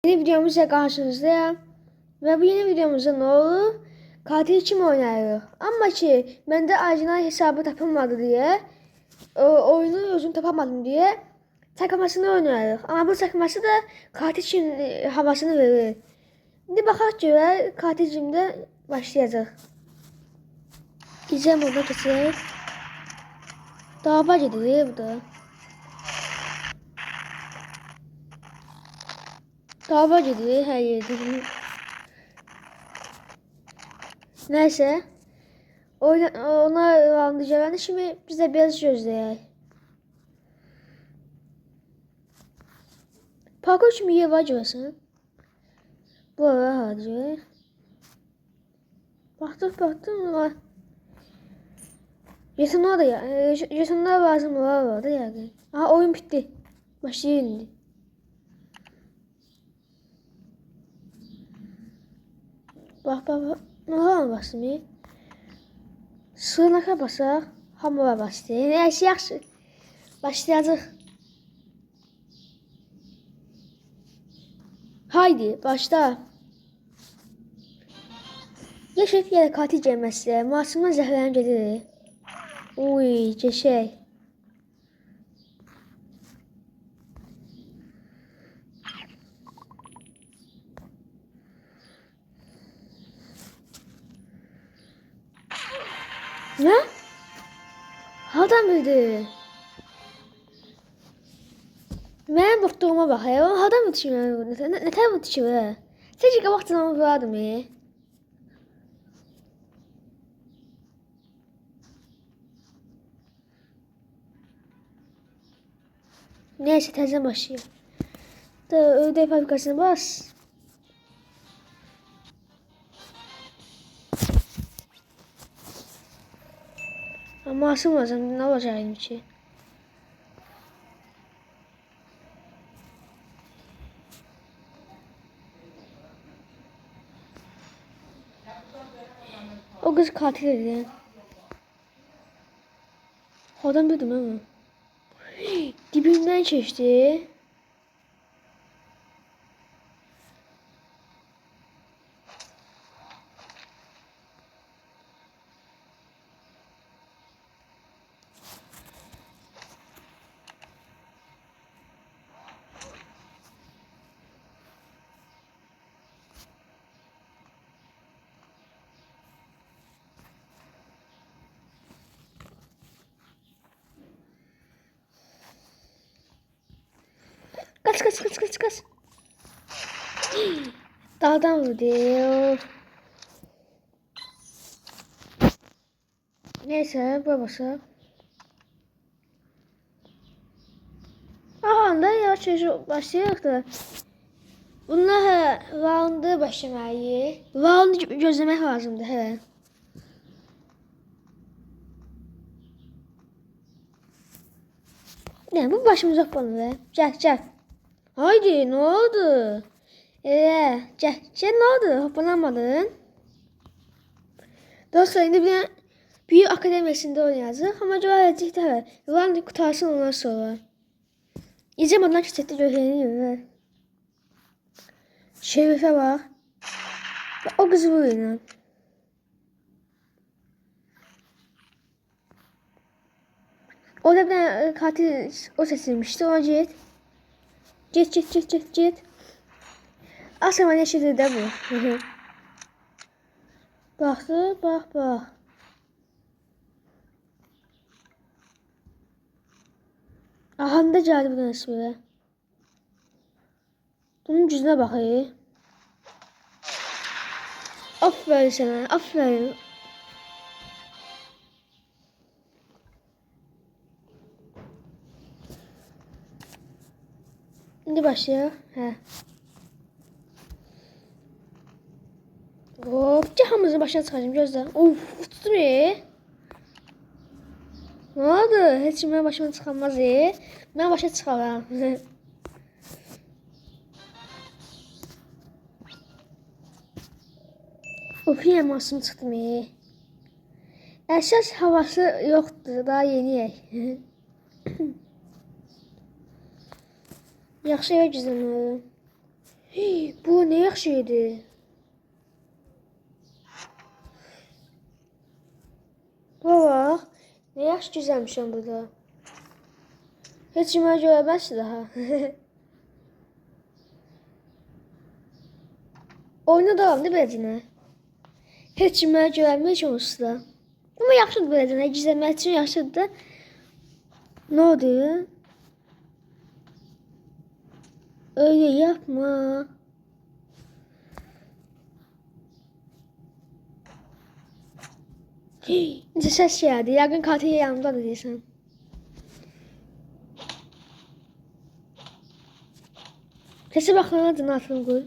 Yeni videomuzla karşınızdayım. Ve bu yeni videomuzda ne olur? Katil kim oynayır? Ama ki bende orijinal hesabı tapılmadı diye oyunu özüm tapamadım diye takılmasını oynayır. Ama bu takılması da katil kim havasını verir. Şimdi bakaq görə katil kimdə başlayacaq. Gizem orada keçək. Dava gedir burada. Dava gedir hər yerdə. Neyse. Ona anlayacağını şimdi biz de biraz gözləyək. Parkur kimi yer var görəsən. Bu ara harcı. Baxdıq var. Jetonlar da ya. Jetonlar lazım var da yəqin. Aha oyun bitti. Başlayır indi. Bax. Aha basmı? Sığınaka basaq. Hamura bastı. Nəysə yaxşı. Başlayacaq. Haydi başla. Yaşayıp yerə katil gəlməsi. Masumdan zəhlənib gedir. Uy, geçək. Ne? Hardan bildi? Mənim qorxduğuma bax. O hardan bildi ki? Ne tər bildi ki? Sən ki qabaqdan onu vuradım. Neyse təzədən başlayır. Ödəy fabrikasına bas. Masum olacağım. Ne olacağım ki? O kız katil dedi. Adam bildim ama. Dibimden geçti. Kaç. Dağdan vurdu. Neyse babası. Aha da yavaş yavaş başlayırıq da. Bunlar roundu başlamayı. Roundu gözləmək lazımdır hə. Ne bu başımıza bana be. Gel. Haydi ne oldu? Gel ne oldu? Hoplanamadın. Dostlar indi bir büyük akademisinde oynayacağıq. Ama görəcək də round qutarsın ondan sonra. İzləm ondan keçətdə görünür. Şerifə bak. O kızı vurur. Orada bir tane katil o seçilmişti. Ona git. Git. Asıl bana eşidir de bu. Baxdı, bax. Ahanda gəldi bu dənəsi belə. Bunun gücünə baxayım. Aferin sənə, aferin. İndi başlayaq. Hə. Hop, hamımızın başına çıxacağım, gözlə. Of, uçdum Ne oldu? Heç kim mənim başıma çıxamaz Mən başa çıxaram. Of, yenə masum çıxdım Əsas havası yoxdur, daha yeniyək. Yaxşı yer gizlənməliyim. Bu ne yaxşı idi. Baba, ne yaxşı düzəlmişəm burada. Heç kimə görməz daha. Oyuna davamlı beləcinə. Heç kimə görməz onsuz da. Amma yaxşıdır beləcinə, gizləmək üçün yaxşıdır da. Ne oldu? Öyle yapma. Necə səs gəldi? Yəqin katil yanımdadır deyirsən. Səsə baxın, adını atın qoy.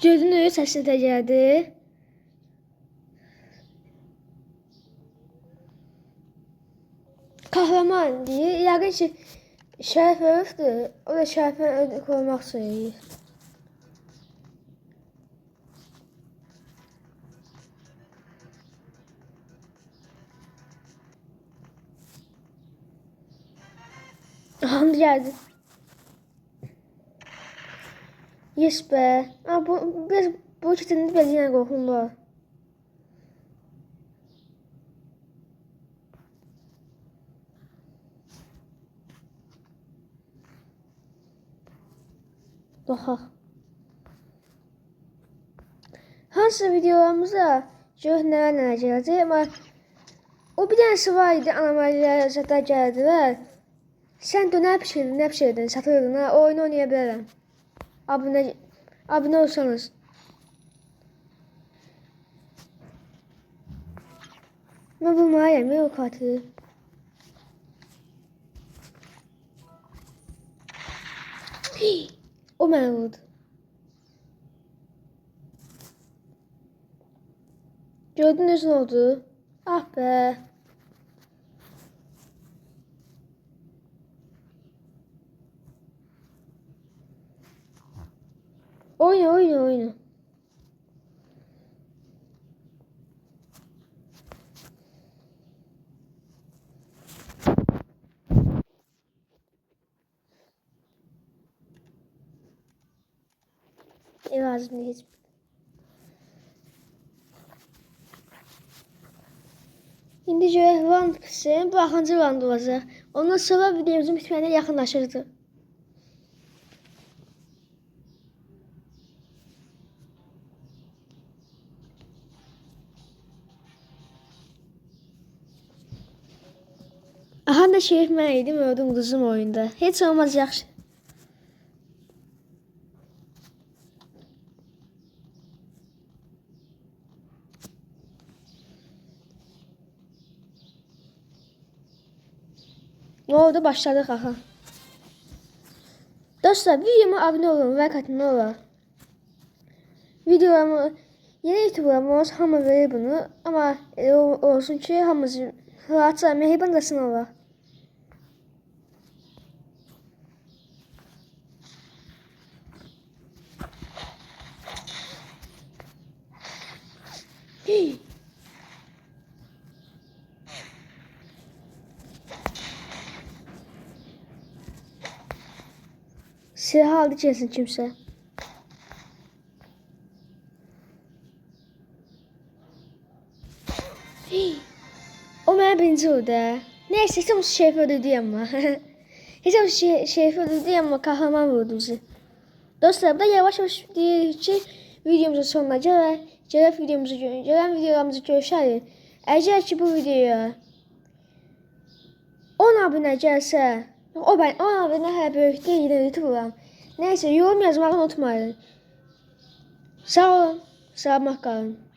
Gördünüz, səsi də gəldi. Kahraman deyir. Yəqin ki, Şərif ölübdür. O da Şərifin korumaq üçün. Hamdı geldi. Yes be. Aa, bu kitini belə yenə qorxum var. Baxaq. Hansı videolarımızda görək nələr gələcək, amma o bir dənəsi var idi, anomaliyə zətlər gəldilər. Sən dönər pişirdin, nə pişirdin, satırdın, ha, o oyunu oynaya bilərəm. Abunə olsanız. Mən bulmayayım, o katili. O mənə vurdu. Gördünüz nə oldu? Ah be. Oyna. Lazım değil. İndi görək round bitsin, bu axıncı round olacaq. Ondan sonra videomuzun bitməyinə yaxınlaşırdı. Aha da Şerif mən idim, öldüm qızım oyunda. Heç olmaz yaxşı. Ne oldu? Başladık aha. Dostlar, videoma abone olun ve katılın ola. Videomu yeni YouTuber'ımız hamı verir bunu ama olsun ki hamımız rahatça mehribancasın ola. Silah aldı kesin kimse. O mənə birinci oldu. Neyse, heç olmasa Şerif öldürdü amma. Heç olmasa Şerif öldürdü amma kahraman vurdu bizi. Dostlar, burada yavaş deyirik ki videomuzun sonuna gələn videolarımızı görüşərik. Əgər ki bu videoya 10 abunə gəlsə, 10 abunə hələ böyük deyil, yine YouTube'am. Neyse, yorum yazmağı unutmayın. Sağ olun, salamat qalın.